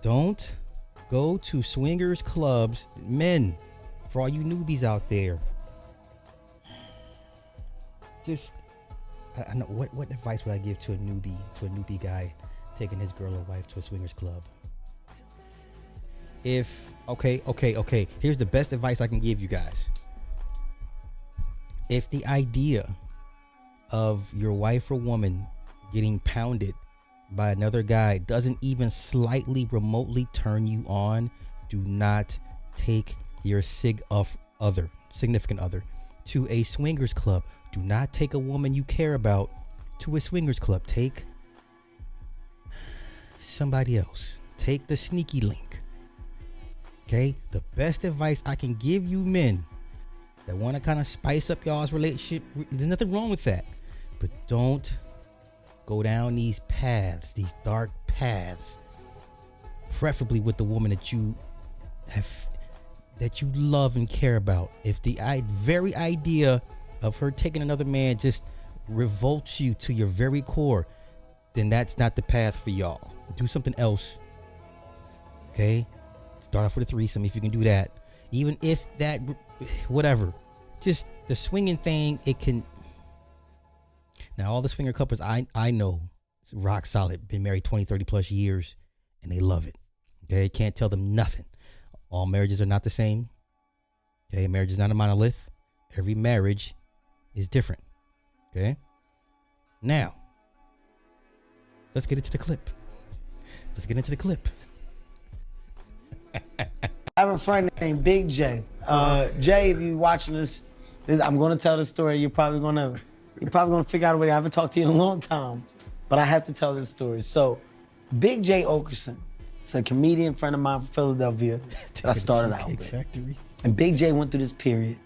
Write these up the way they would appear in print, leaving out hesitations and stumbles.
Don't go to swingers clubs, men. For all you newbies out there, just I know what advice would I give to a newbie guy taking his girl or wife to a swingers club? Okay. Here's the best advice I can give you guys. If the idea of your wife or woman getting pounded by another guy doesn't even slightly remotely turn you on, do not take your significant other to a swingers club. Do not take a woman you care about to a swingers club. Take somebody else. Take the sneaky link. Okay? The best advice I can give you men that want to kind of spice up y'all's relationship, there's nothing wrong with that. But don't go down these paths, these dark paths, preferably with the woman that you love and care about. If the very idea of her taking another man just revolts you to your very core, then that's not the path for y'all. Do something else. Okay? Start off with a threesome if you can do that. Even if that, whatever. Just the swinging thing, it can. Now, all the swinger couples I know, rock solid, been married 20, 30 plus years, and they love it. Okay? Can't tell them nothing. All marriages are not the same. Okay? Marriage is not a monolith. Every marriage is different. Okay? Now, let's get into the clip. I have a friend named Big J. Jay, if you're watching this, I'm going to tell this story. You're probably going to figure out a way. I haven't talked to you in a long time, but I have to tell this story. So, Big J Okerson, it's a comedian friend of mine from Philadelphia that I started out with. Factory. And Big J went through this period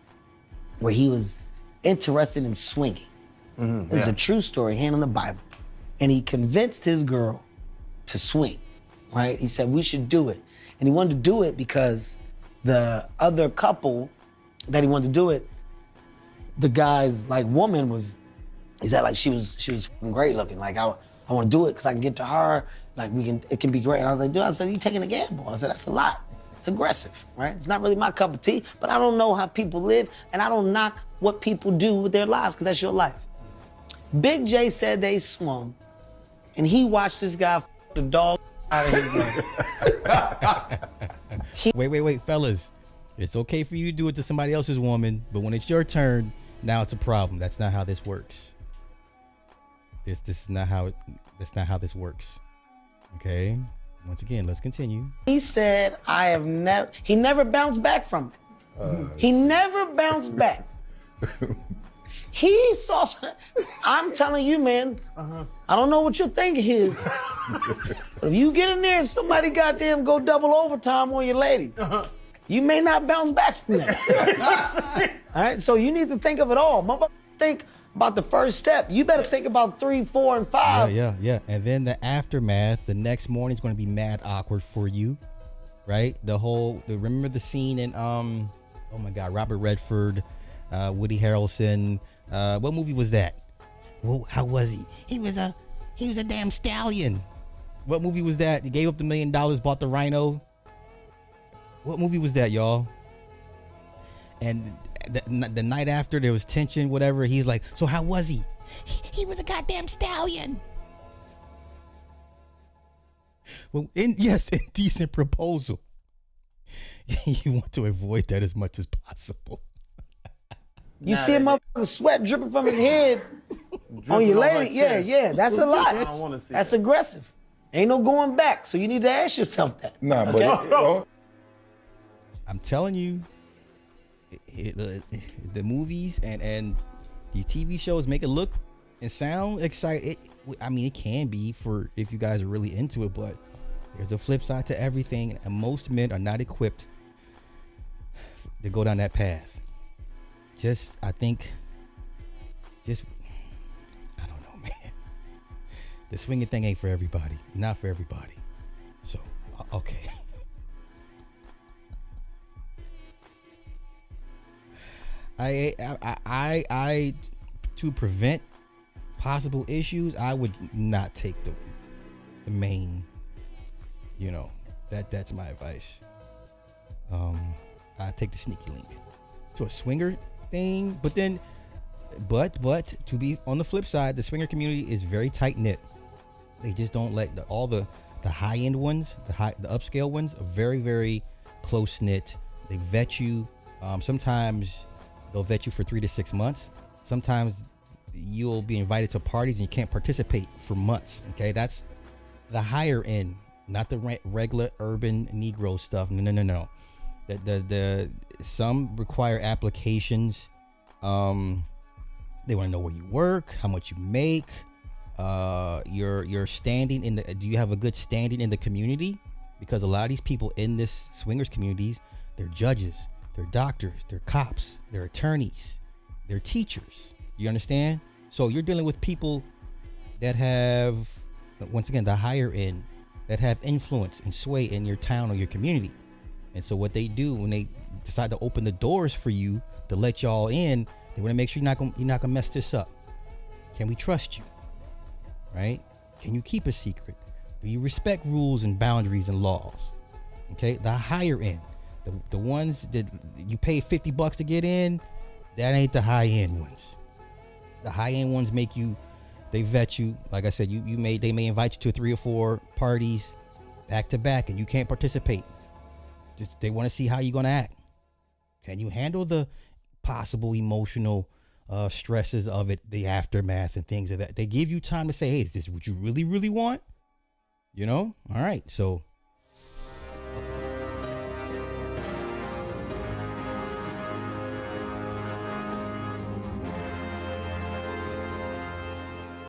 where he was interested in swinging. This is a true story, hand on the Bible. And he convinced his girl to swing, right? He said, we should do it. And he wanted to do it because the other couple that he wanted to do it, the guy's like woman was, he said like she was great looking. Like I want to do it because I can get to her. Like it can be great. And I was like, dude, I said, you taking a gamble. I said, that's a lot. It's aggressive, right? It's not really my cup of tea, but I don't know how people live and I don't knock what people do with their lives because that's your life. Big J said they swung and he watched this guy f the dog out of his game. Wait, fellas. It's okay for you to do it to somebody else's woman, but when it's your turn, now it's a problem. That's not how this works. This is not how that's not how this works. Okay? Once again, let's continue. He said, he never bounced back from it. He never bounced back. He saw, I'm telling you, man, I don't know what your thinking is. But if you get in there and somebody goddamn go double overtime on your lady, you may not bounce back from that. All right, so you need to think of it all. Motherfucker, think about the first step. You better think about 3, 4, and 5. Yeah. And then the aftermath, the next morning is going to be mad awkward for you, right? Remember the scene in, oh my God, Robert Redford, Woody Harrelson. What movie was that? Well, how was he? He was a damn stallion. What movie was that? He gave up the $1 million, bought the rhino. What movie was that, y'all? And the night after, there was tension, whatever. He's like, so how was he? He was a goddamn stallion. Well, indecent proposal. You want to avoid that as much as possible. You see a motherfucker sweat dripping from his head on your lady? Yeah, that's a lot. I don't want to see That's that. aggressive. Ain't no going back, so you need to ask yourself that. Nah, okay? but I'm telling you, the movies and these TV shows make it look and sound exciting. I mean, it can be for if you guys are really into it, but there's a flip side to everything, and most men are not equipped to go down that path. I don't know, man. The swinging thing ain't for everybody. Not for everybody. So, okay. I to prevent possible issues, I would not take the main, That's my advice. I take the sneaky link to a swinger thing, but to be on the flip side, the swinger community is very tight knit. They just don't let all the high end ones, the upscale ones, are very, very close knit. They vet you. Sometimes they'll vet you for 3 to 6 months. Sometimes you'll be invited to parties and you can't participate for months. Okay, that's the higher end, not the regular urban Negro stuff. No. The some require applications. They want to know where you work, how much you make, your standing in the. Do you have a good standing in the community? Because a lot of these people in this swingers communities, they're judges, they're doctors, they're cops, they're attorneys, they're teachers. You understand? So you're dealing with people that have, once again, the higher end, that have influence and sway in your town or your community. And so what they do when they decide to open the doors for you to let y'all in, they want to make sure you're not gonna mess this up. Can we trust you? Right? Can you keep a secret? Do you respect rules and boundaries and laws? Okay, the higher end, the ones that you pay $50 to get in, that ain't the high end ones. The high end ones they vet you. Like I said, they may invite you to 3 or 4 parties back to back, and you can't participate. Just they want to see how you're gonna act. Can you handle the possible emotional stresses of it, the aftermath and things of that? They give you time to say, hey, is this what you really, really want? You know? All right. So